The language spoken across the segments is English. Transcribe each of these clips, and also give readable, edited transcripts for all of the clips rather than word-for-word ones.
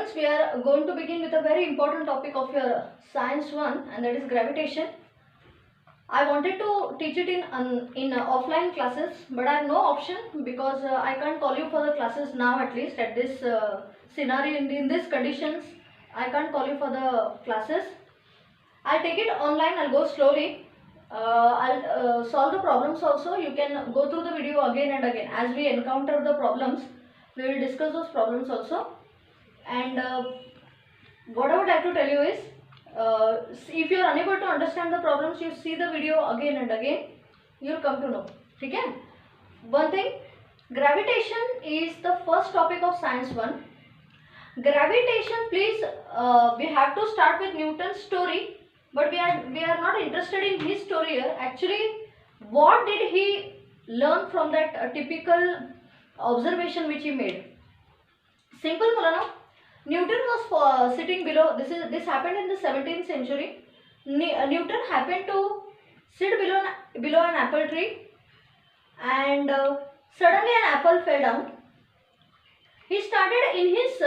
Students, we are going to begin with a very important topic of your Science 1, and that is gravitation. I wanted to teach it in offline classes, but I have no option because I can't call you for the classes now, at least at this scenario, in these conditions. I can't call you for the classes. I'll take it online. I'll go slowly. I'll solve the problems also. You can go through the video again and again. As we encounter the problems, we will discuss those problems also. And what I would like to tell you is, if you are unable to understand the problems, you see the video again and again, you will come to know. Okay? One thing, gravitation is the first topic of Science 1. Gravitation, please, we have to start with Newton's story, but we are not interested in his story here. Actually, what did he learn from that typical observation which he made? Simple, Mulana. Newton was sitting below. This happened in the 17th century. Newton happened to sit below an apple tree, and suddenly an apple fell down. He started in his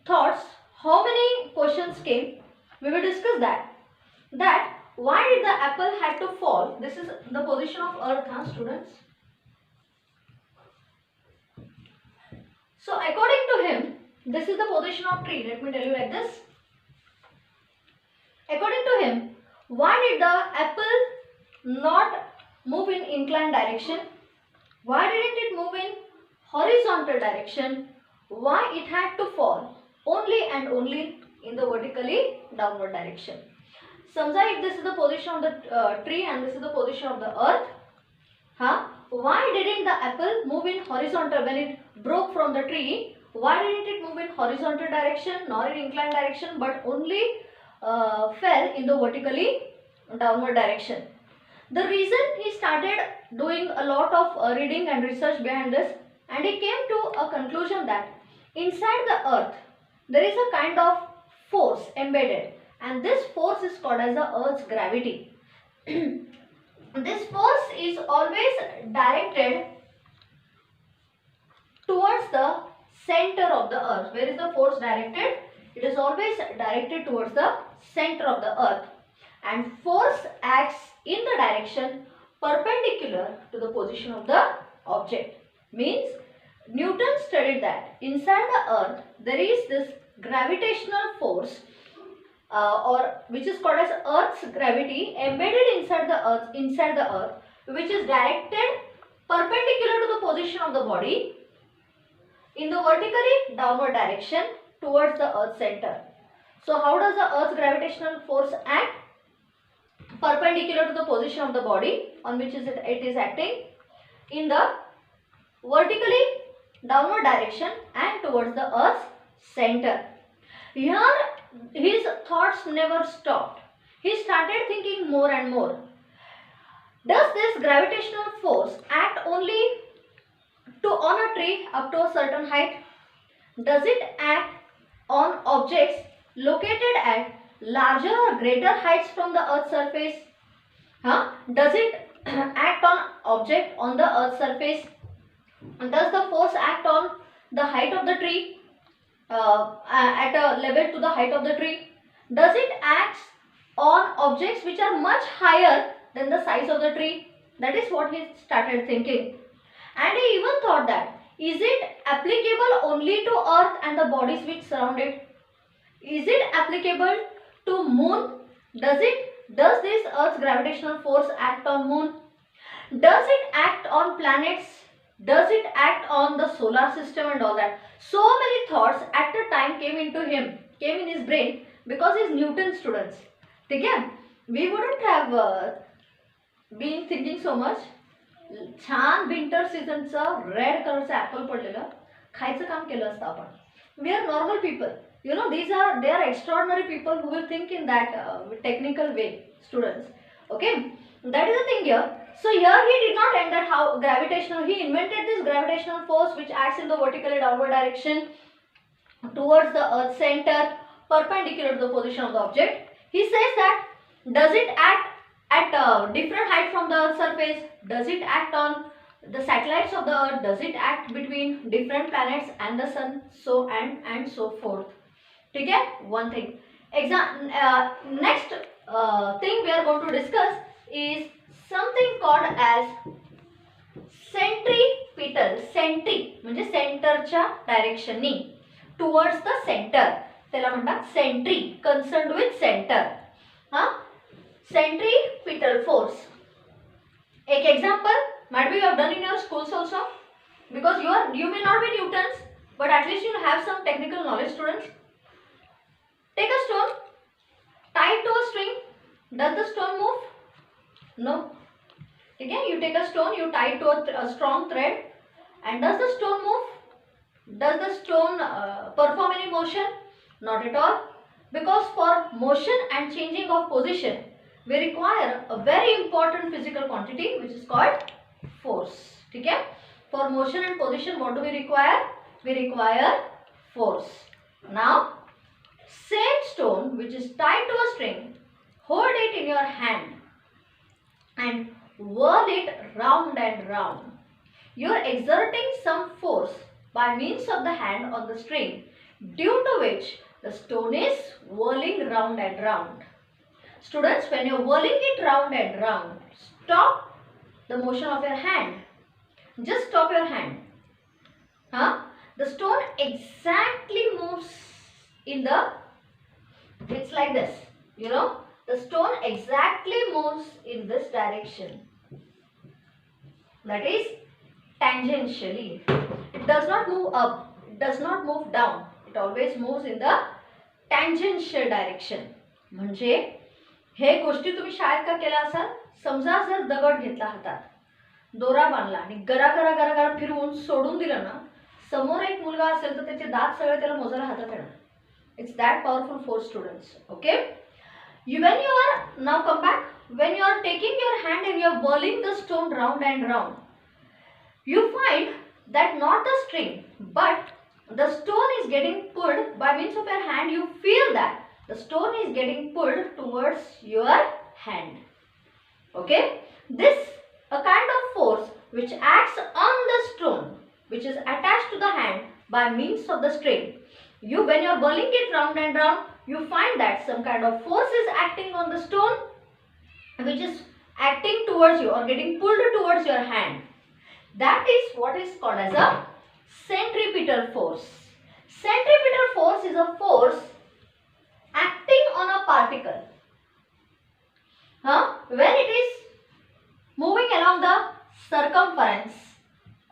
thoughts. How many questions came? We will discuss that. Why did the apple had to fall? This is the position of Earth, huh, students? So according to him, this is the position of tree. Let me tell you like this. According to him, why did the apple not move in inclined direction? Why didn't it move in horizontal direction? Why it had to fall only and only in the vertically downward direction? समझा, if this is the position of the tree and this is the position of the earth, why didn't the apple move in horizontal when it broke from the tree? Why didn't it move in horizontal direction nor in inclined direction, but only fell in the vertically downward direction? The reason, he started doing a lot of reading and research behind this, and he came to a conclusion that inside the earth there is a kind of force embedded, and this force is called as the earth's gravity. This force is always directed towards the center of the earth. Where is the force directed? It is always directed towards the center of the earth, and force acts in the direction perpendicular to the position of the object. Means Newton studied that inside the earth there is this gravitational force or which is called as earth's gravity embedded inside the earth, which is directed perpendicular to the position of the body in the vertically downward direction towards the earth's center. So how does the earth's gravitational force act? Perpendicular to the position of the body on which it is acting in the vertically downward direction and towards the earth's center. Here his thoughts never stopped. He started thinking more and more. Does this gravitational force act only on a tree up to a certain height? Does it act on objects located at larger or greater heights from the earth's surface? Does it act on object on the earth's surface? Does the force act on the height of the tree, at a level to the height of the tree? Does it act on objects which are much higher than the size of the tree? That is what he started thinking. And he even thought that, is it applicable only to earth and the bodies which surround it? Is it applicable to moon? Does this earth's gravitational force act on moon? Does it act on planets? Does it act on the solar system and all that? So many thoughts at a time came in his brain, because he is Newton students. Okay? We wouldn't have been thinking so much. छान winter सीझनचं red कलरचं Apple पडलेलं खायचं काम केलं असतं आपण. We are normal people. You know, they are extraordinary people who will think in that technical way, students. Okay, that is the thing here. So here he did not end at how gravitational. He invented this gravitational force which acts in the vertically downward direction towards the earth's center, perpendicular to the position of the object. He says that, does it act at different height from the earth's surface? Does it act on the satellites of the earth? Does it act between different planets and the sun? So and so forth. ठीक है, one thing. Next thing we are going to discuss is something called as centripetal. Centri म्हणजे सेंटरच्या डायरेक्शननी towards the centre, त्याला म्हणतात centri, concerned with centre. हा, centripetal force. एक example might be you have done in your schools also, because you may not be Newtons, but at least you have some technical knowledge, students. Take a stone, tie it to a string. Does the stone move? No. Okay, you take a stone, you tie it to a strong thread, and does the stone move? Does the stone perform any motion? Not at all, because for motion and changing of position we require a very important physical quantity which is called force. ठीक है, for motion and position what do we require? We require force. Now same stone which is tied to a string, hold it in your hand and whirl it round and round. You are exerting some force by means of the hand on the string, due to which the stone is whirling round and round. Students, when you are whirling it round and round, stop the motion of your hand. Just stop your hand. The stone exactly moves in the, it's like this, you know, the stone exactly moves in this direction. That is tangentially. It does not move up, it does not move down. It always moves in the tangential direction. म्हणजे हे गोष्टी तुम्ही शाळेत का केल्या असाल? समजा जर दगड घेतला हातात, दोरा बांधला आणि गरा गरा गरा गरा फिरवून सोडून दिलं ना, समोर एक मुलगा असेल तर त्याचे दात सगळे त्याला मोजायला हातात येणार. It's that powerful force, students. Okay, when you are, now come back, when you are taking your hand and you are whirling the stone round and round, you find that not the string but the stone is getting pulled by means of your hand. You feel that the stone is getting pulled towards your hand. Okay, this a kind of force which acts on the stone which is attached to the hand by means of the string. When you are whirling it round and round, you find that some kind of force is acting on the stone which is acting towards you or getting pulled towards your hand. That is what is called as a centripetal force. Centripetal force is a force acting on a particle when it is moving along the circumference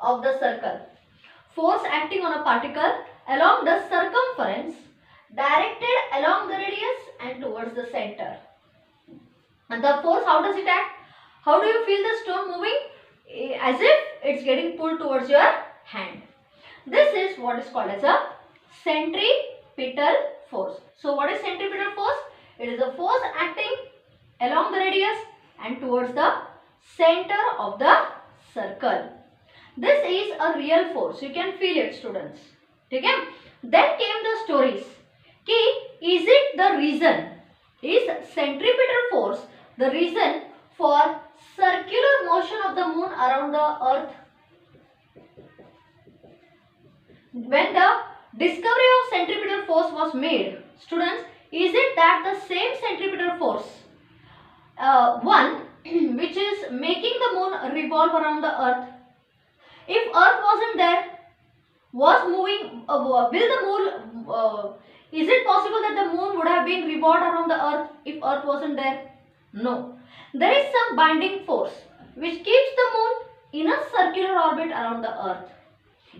of the circle. Force acting on a particle along the circumference, directed along the radius and towards the center. And the force, how does it act? How do you feel the stone moving? As if it's getting pulled towards your hand. This is what is called as a centripetal force. So what is centripetal force? It is a force acting along the radius and towards the center of the circle. This is a real force. You can feel it, students. Okay? Then came the stories. Is it the reason? Is centripetal force the reason for circular motion of the moon around the earth? When the discovery of centripetal force was made, students, is it that the same centripetal force, one which is making the moon revolve around the earth, if earth wasn't there, was moving, will the moon, is it possible that the moon would have been revolved around the earth if earth wasn't there? No. There is some binding force which keeps the moon in a circular orbit around the earth.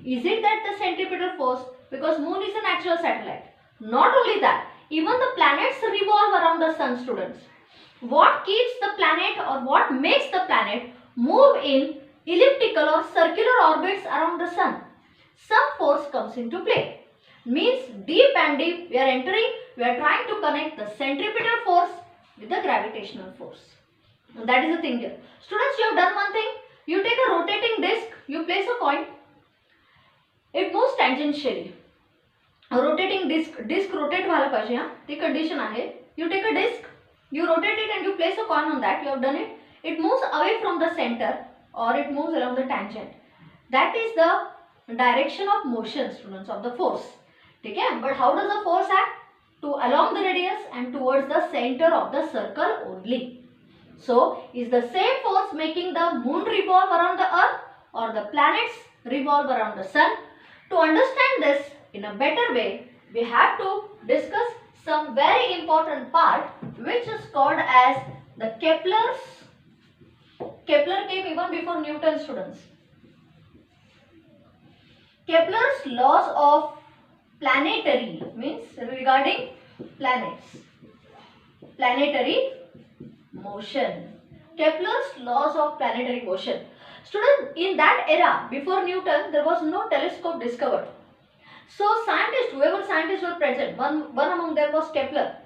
Is it that the centripetal force? Because moon is an actual satellite. Not only that, even the planets revolve around the sun, students. What keeps the planet or what makes the planet move in elliptical or circular orbits around the sun? Some force comes into play. Means deep and deep we are entering, we are trying to connect the centripetal force with the gravitational force. And that is the thing here. Students, you have done one thing. You take a rotating disc, you place a coin. It moves tangentially. A rotating disc rotate व्हायला पाहिजे, ती condition आहे. You take a disc, you rotate it and you place a coin on that. You have done it. It moves away from the center or it moves along the tangent. That is the direction of motion, students, of the force. Okay? But how does the force act? to along the radius and towards the center of the circle only. So, is the same force making the moon revolve around the earth or the planets revolve around the sun? To understand this in a better way, we have to discuss some very important part which is called as the Kepler came even before Newton, students. Kepler's laws of planetary means regarding planets. Planetary motion. Kepler's laws of planetary motion. Students, in that era before Newton, there was no telescope discovered. So scientists, whoever scientists were present, one among them was Kepler,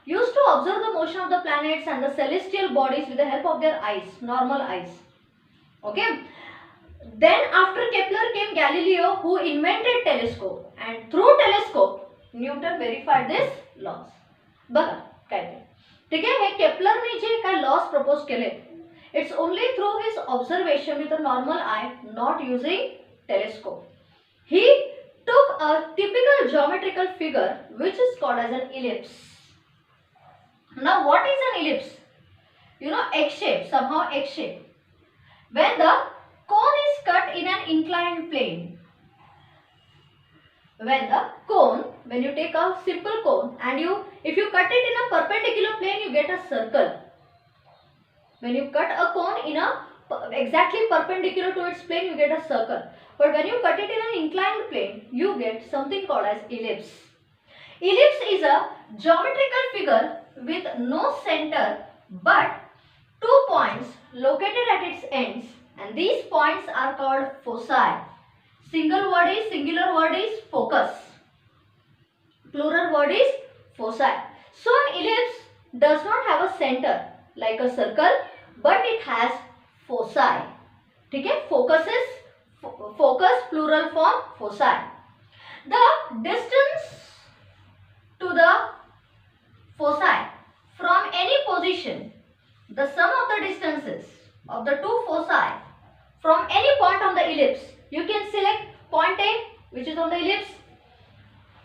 used to observe the motion of the planets and the celestial bodies with the help of their eyes, normal eyes. Okay. Then after Kepler came Galileo, who invented telescope, and through telescope Newton verified this laws. बघा काय ते ठीक आहे. हे केपलरने जे काय laws propose केले, it's only through his observation with a normal eye, not using telescope. He took a typical geometrical figure which is called as an ellipse. Now what is an ellipse? You know, egg shape, somehow egg shape. When the cone is cut in an inclined plane. When you take a simple cone and if you cut it in a perpendicular plane, you get a circle. When you cut a cone in a exactly perpendicular to its plane, you get a circle. But when you cut it in an inclined plane, you get something called as ellipse. Ellipse is a geometrical figure with no center but 2 points located at its ends, and these points are called foci. Singular word is focus. Plural word is foci. So an ellipse does not have a center like a circle, but it has foci. ठीक है? Focus plural form foci. The distance to the foci from any position, the sum of the distances of the two foci from any point on the ellipse, you can select point A which is on the ellipse,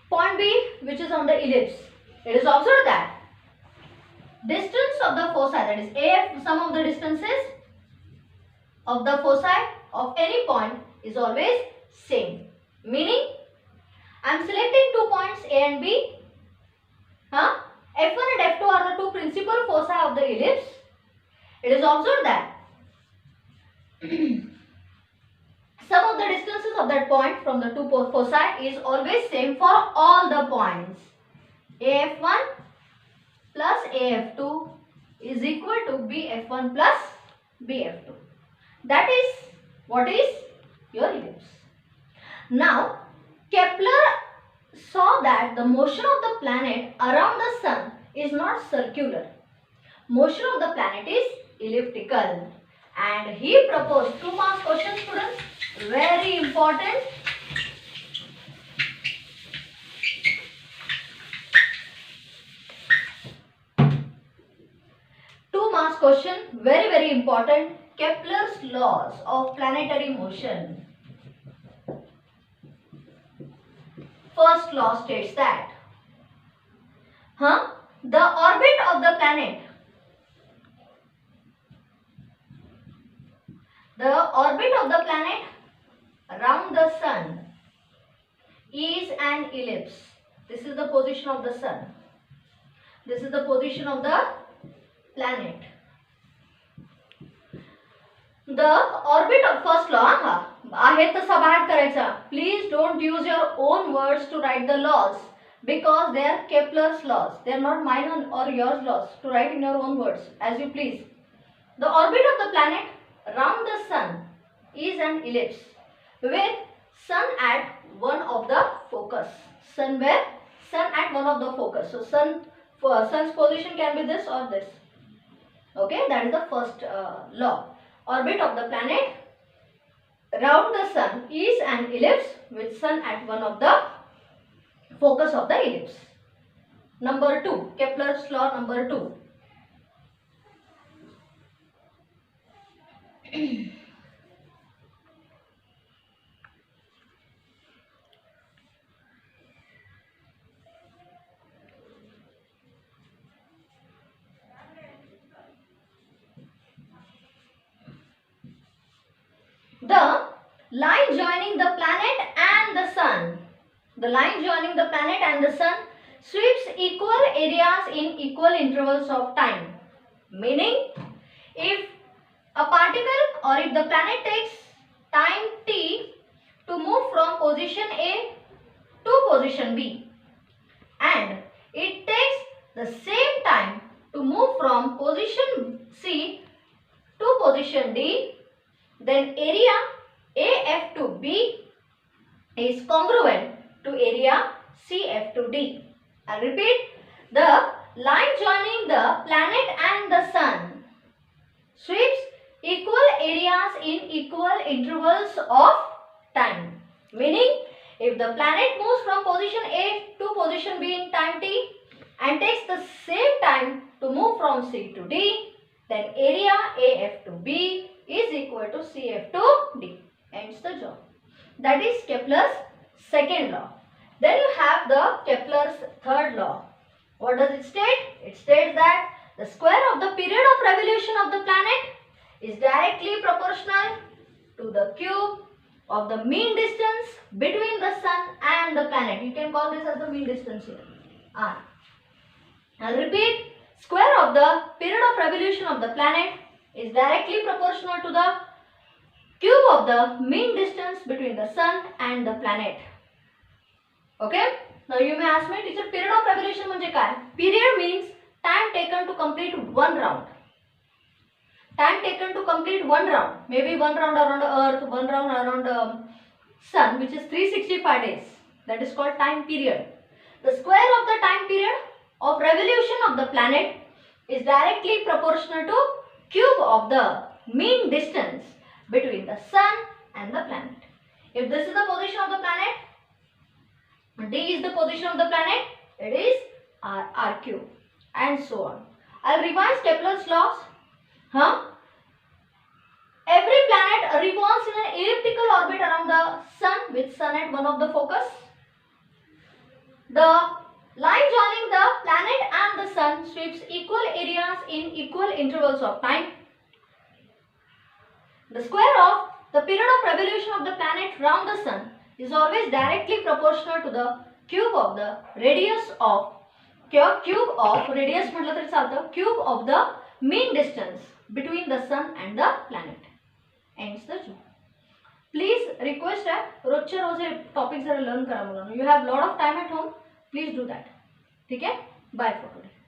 point B which is on the ellipse. It is observed that distance of the foci, that is AF, sum of the distances of the foci of any point is always same. Meaning, I am selecting 2 points A and B. F1 and F2 are the two principal foci of the ellipse. It is observed that sum of the distances of that point from the two foci is always same for all the points. AF1 plus AF2 is equal to BF1 plus BF2. That is what is your ellipse. Now, Kepler saw that the motion of the planet around the sun is not circular. Motion of the planet is elliptical. And he proposed 2 marks question, students. Very important. Question, very important. Kepler's laws of planetary motion. First law states that the orbit of the planet, around the sun is an ellipse. This is the position of the sun. This is the position of the planet. The orbit of first law आहे तसा बाहेर करायचा. Please don't use your own words to write the laws because they are Kepler's laws. They are not mine or yours laws to write in your own words as you please. The orbit of the planet around the sun is an ellipse with sun at one of the focus. Sun at one of the focus. So sun's position can be this or this. Okay, that is the first law. Orbit of the planet around the sun is an ellipse with sun at one of the focus of the ellipse. Number 2, Kepler's law number 2. joining the planet and the sun, the line joining the planet and the sun sweeps equal areas in equal intervals of time. Meaning, if a particle or if the planet takes time t to move from position A to position B, and it takes the same time to move from position C to position D, then area AF to B is congruent to area CF to D. I repeat, the line joining the planet and the sun sweeps equal areas in equal intervals of time. Meaning, if the planet moves from position A to position B in time t and takes the same time to move from C to D, then area AF to B is equal to CF to D. Ends the job. That is Kepler's second law. Then you have the Kepler's third law. What does it state? It states that the square of the period of revolution of the planet is directly proportional to the cube of the mean distance between the sun and the planet. You can call this as the mean distance here, R. I'll repeat, square of the period of revolution of the planet is directly proportional to the cube of the mean distance between the sun and the planet. Okay? Now you may ask me, teacher, period of revolution म्हणजे काय? Period means time taken to complete one round. Time taken to complete one round. Maybe one round around the earth, one round around the sun, which is 365 days. That is called time period. The square of the time period of revolution of the planet is directly proportional to cube of the mean distance between the sun and the planet. If this is the position of the planet, D is the position of the planet, it is R cube, and so on. I'll revise Kepler's laws. Every planet revolves in an elliptical orbit around the sun with sun at one of the focus. The line joining the planet and the sun sweeps equal areas in equal intervals of time. The square of the period of revolution of the planet round the sun is always directly proportional to the cube of the radius of cube of the mean distance between the sun and the planet. Ends the job. Please request that रोजचे रोज हे topic जरा learn करा मुलांनो. You have lot of time at home. Please do that. ठीक है? Bye for today.